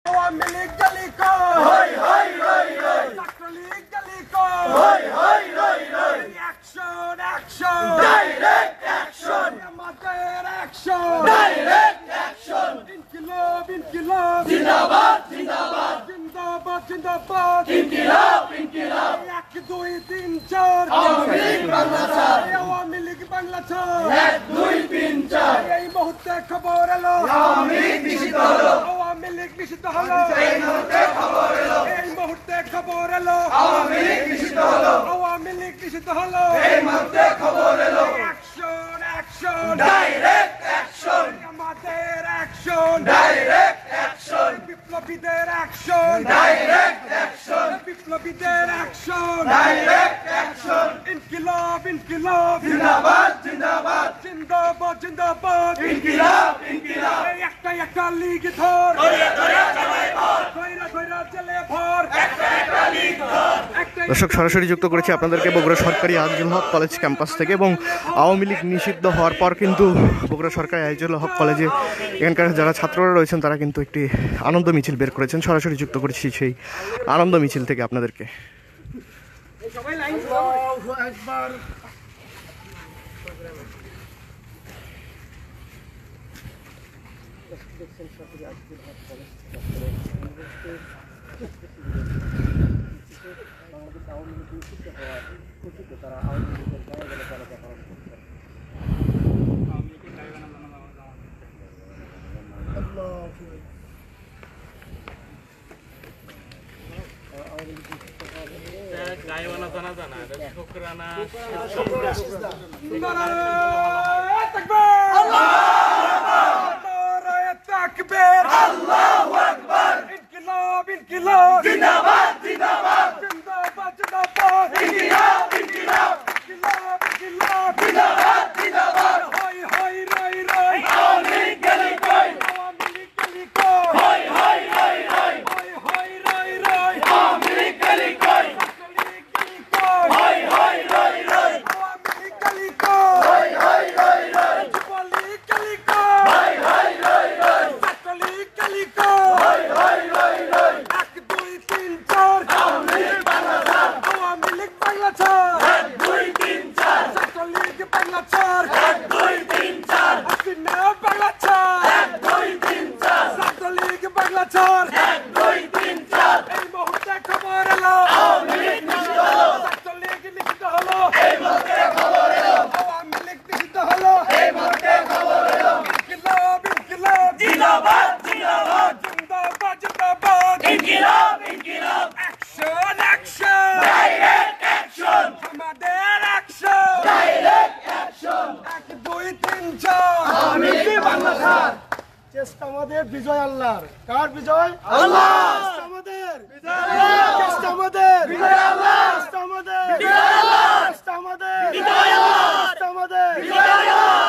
আওয়ামী লীগ গলি কর হই হই রই রই ছাত্রলীগ গলি কর হই হই রই রই অ্যাকশন অ্যাকশন ডাইরেক্ট অ্যাকশন আমাদের অ্যাকশন ডাইরেক্ট অ্যাকশন ইনকিলাব ইনকিলাব জিন্দাবাদ জিন্দাবাদ জিন্দাবাদ জিন্দাবাদ ইনকিলাব ইনকিলাব 1 2 3 4 আওয়ামী লীগ বাংলা ছাড় আওয়ামী লীগ বাংলা ছাড় 1 2 3 4 এই মুহূর্তে খবর এলো আওয়ামী লীগ নিষিদ্ধ হলো আওয়ামী লীগ নিষিদ্ধ হলো এই মুহূর্তে খবর এলো এই মুহূর্তে খবর এলো আওয়ামী লীগ নিষিদ্ধ হলো আওয়ামী লীগ নিষিদ্ধ হলো এই মুহূর্তে খবর এলো অ্যাকশন অ্যাকশন ডাইরেক্ট অ্যাকশন আমাদের অ্যাকশন ডাইরেক্ট অ্যাকশন বিপ্লবীদের অ্যাকশন ডাইরেক্ট অ্যাকশন বিপ্লবীদের অ্যাকশন ডাইরেক্ট অ্যাকশন ইনকিলাব ইনকিলাব জিন্দাবাদ জিন্দাবাদ জিন্দাবাদ জিন্দাবাদ ইনকিলাব ইনকিলাব এই একটা লীগ ধর ধরে ধরে চালাই ভর ধরে ধরে চলে ভর একটা লীগ ধর। দর্শক সরাসরি যুক্ত করেছি আপনাদেরকে বগুড়া সরকারি আজিজুল হক কলেজ ক্যাম্পাস থেকে এবং আওয়ামী লীগ নিষিদ্ধ হওয়ার পর কিন্তু বগুড়া সরকারি আজিজুল হক কলেজে এখানকার যারা ছাত্ররা রয়েছেন তারা কিন্তু একটি আনন্দ মিছিল বের করেছেন। সরাসরি যুক্ত করেছি সেই আনন্দ মিছিল থেকে আপনাদেরকে। গায়বানা জানা জানা শুকরানা আল্লাহু আকবার ইনকিলাব ইনকিলাব জিন্দাবাদ জিন্দাবাদ জিন্দাবাদ জিন্দাবাদ ইনকিলাব ইনকিলাব ইনকিলাব ইনকিলাব জিন্দাবাদ জিন্দাবাদ হই হই রই রই আওয়ামী লীগ গলি কই আওয়ামী লীগ গলি কই হই হই রই রই হই হই রই রই আওয়ামী লীগ গলি কই ছাত্রলীগ গলি কই হই হই রই রই আওয়ামী লীগ গলি কই হই হই রই রই যুবলীগ গলি কই হই হই রই রই ছাত্রলীগ গলি কই হই হই রই রই 1 2 3 4 আওয়ামী লীগ বাংলা ছাড় আওয়ামী লীগ বাংলা ছাড় 1 2 3 4 ছাত্রলীগ বাংলা ছাড় 1 2 3 4 হাসিনা বাংলা ছাড় 1 2 3 4 ছাত্রলীগ বাংলা ছাড় 1 2 3 4 এই মুহূর্তে খবর এলো আওয়ামী লীগ নিষিদ্ধ হলো ছাত্রলীগ নিষিদ্ধ হলো এই মুহূর্তে খবর এলো আওয়ামী লীগ নিষিদ্ধ হলো এই মুহূর্তে খবর এলো ইনকিলাব ইনকিলাব জিন্দাবাদ জিন্দাবাদ জিন্দাবাদ জিন্দাবাদ ইনকিলাব ইনকিলাব অ্যাকশন অ্যাকশন ডাইরেক্ট অ্যাকশন আমাদের action direct action 1 2 3 4 Awami League Bangla ছাড় চেষ্টা আমাদের বিজয় আল্লাহর কার বিজয় আল্লাহ আমাদের বিজয় আল্লাহ চেষ্টা আমাদের বিজয় আল্লাহ চেষ্টা আমাদের বিজয় আল্লাহ চেষ্টা আমাদের বিজয় আল্লাহ চেষ্টা আমাদের বিজয় আল্লাহ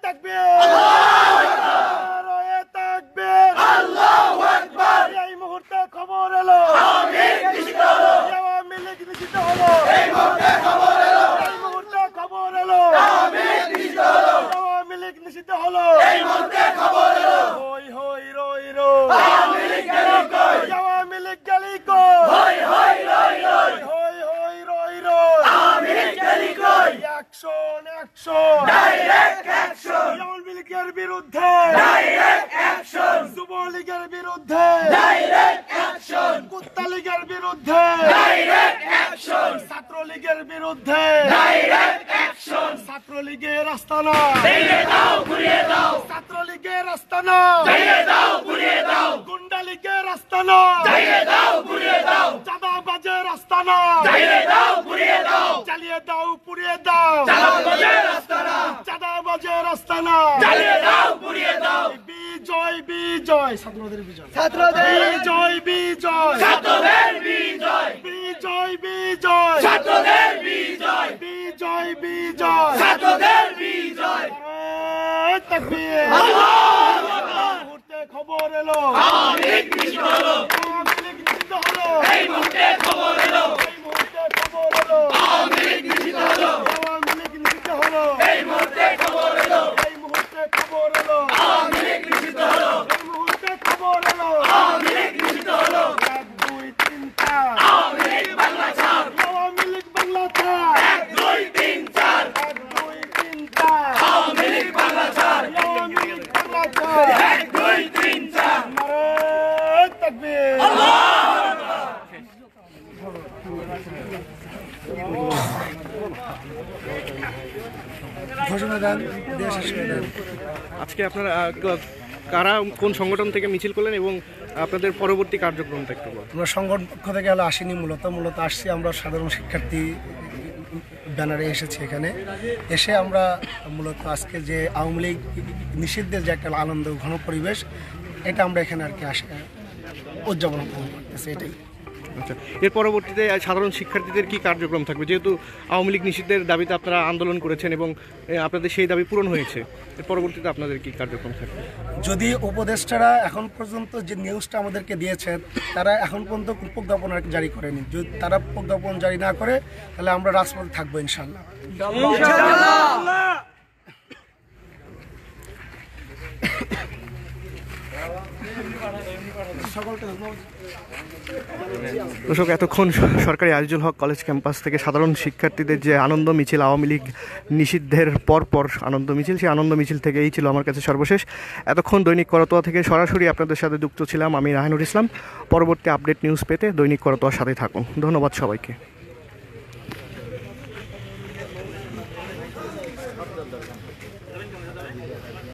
তাকবীর আল্লাহু আকবার নারায়ে তাকবীর আল্লাহু আকবার এই মুহূর্তে খবর এলো আওয়ামী লীগ নিষিদ্ধ হলো আওয়ামী লীগ নিষিদ্ধ হলো এই মুহূর্তে খবর এলো এই মুহূর্তে খবর এলো আওয়ামী লীগ নিষিদ্ধ হলো আওয়ামী লীগ নিষিদ্ধ হলো এই মুহূর্তে খবর এলো হই হই রই রই আওয়ামী লীগ গলি কই আওয়ামী লীগ গলি কই হই হই রই রই হই হই রই রই আওয়ামী লীগ গলি কই action action direct action Awami লীগের বিরুদ্ধে ডাইরেক্ট অ্যাকশন যুবলীগের বিরুদ্ধে ডাইরেক্ট অ্যাকশন কুত্তা লীগের বিরুদ্ধে ডাইরেক্ট অ্যাকশন ছাত্রলীগের বিরুদ্ধে ডাইরেক্ট অ্যাকশন ছাত্রলীগের আস্তানা ভেঙে দাও ঘুরিয়ে দাও ছাত্রলীগের আস্তানা ভেঙে দাও ঘুরিয়ে দাও গুন্ডা লীগের আস্তানা ভেঙে দাও ঘুরিয়ে দাও চাঁদাবাজের আস্তানা ভেঙে দাও ঘুরিয়ে দাও চালিয়ে দাও পুড়িয়ে দাও চাঁদাবাজের আস্তানা চাঁদাবাজের আস্তানা চালিয়ে দাও পুড়িয়ে দাও বিজয় বিজয় ছাত্রদের বিজয় ছাত্রদের বিজয় বিজয় ছাত্রদের বিজয় বিজয় বিজয় ছাত্রদের বিজয় বিজয় বিজয় ছাত্রদের বিজয় তাকবীর আল্লাহু আকবার মুহূর্তে খবর এলো আওয়ামী লীগ নিষিদ্ধ হলো আওয়ামী লীগ নিষিদ্ধ হলো এই মুহূর্তে খবর এলো এই মুহূর্তে খবর এলো আওয়ামী লীগ নিষিদ্ধ হলো আওয়ামী লীগ নিষিদ্ধ হলো এই মুহূর্তে খবর এলো এই মুহূর্তে খবর এলো আওয়ামী লীগ নিষিদ্ধ হলো এই মুহূর্তে খবর এলো দেন, দিয়ে শেষ করে দেন। আজকে আপনারা কারা কোন সংগঠন থেকে মিছিল করলেন এবং আপনাদের পরবর্তী কার্যক্রমটা একটু বলুন। আমরা সংগঠন পক্ষ থেকে হলো আসিনি, মূলত আসছি আমরা সাধারণ শিক্ষার্থী ব্যানারে এসেছি। এখানে এসে আমরা মূলত আজকে যে আওয়ামী লীগ নিষিদ্ধের যে একটা আনন্দ ঘন পরিবেশ, এটা আমরা এখানে আর কি উদযাপন করতেছি, এটাই। আচ্ছা, এর পরবর্তীতে সাধারণ শিক্ষার্থীদের কি কার্যক্রম থাকবে? যেহেতু আওয়ামী লীগ নিষিদ্ধের দাবিতে আপনারা আন্দোলন করেছেন এবং আপনাদের সেই দাবি পূরণ হয়েছে, এর পরবর্তীতে আপনাদের কি কার্যক্রম থাকবে? যদি উপদেষ্টারা এখন পর্যন্ত যে নিউজটা আমাদেরকে দিয়েছে, তারা এখন পর্যন্ত প্রজ্ঞাপন জারি করেনি। যদি তারা প্রজ্ঞাপন জারি না করে, তাহলে আমরা রাজপথে থাকবো ইনশাল্লাহ। দর্শক, এতক্ষণ সরকারি আজিজুল হক কলেজ ক্যাম্পাস থেকে সাধারণ শিক্ষার্থীদের যে আনন্দ মিছিল, আওয়ামী লীগ নিষিদ্ধের পরপর আনন্দ মিছিল, সেই আনন্দ মিছিল থেকে এই ছিল আমার কাছে সর্বশেষ। এতক্ষণ দৈনিক করতোয়া থেকে সরাসরি আপনাদের সাথে যুক্ত ছিলাম আমি রাহানুর ইসলাম। পরবর্তী আপডেট নিউজ পেতে দৈনিক করতোয়ার সাথে থাকুন। ধন্যবাদ সবাইকে।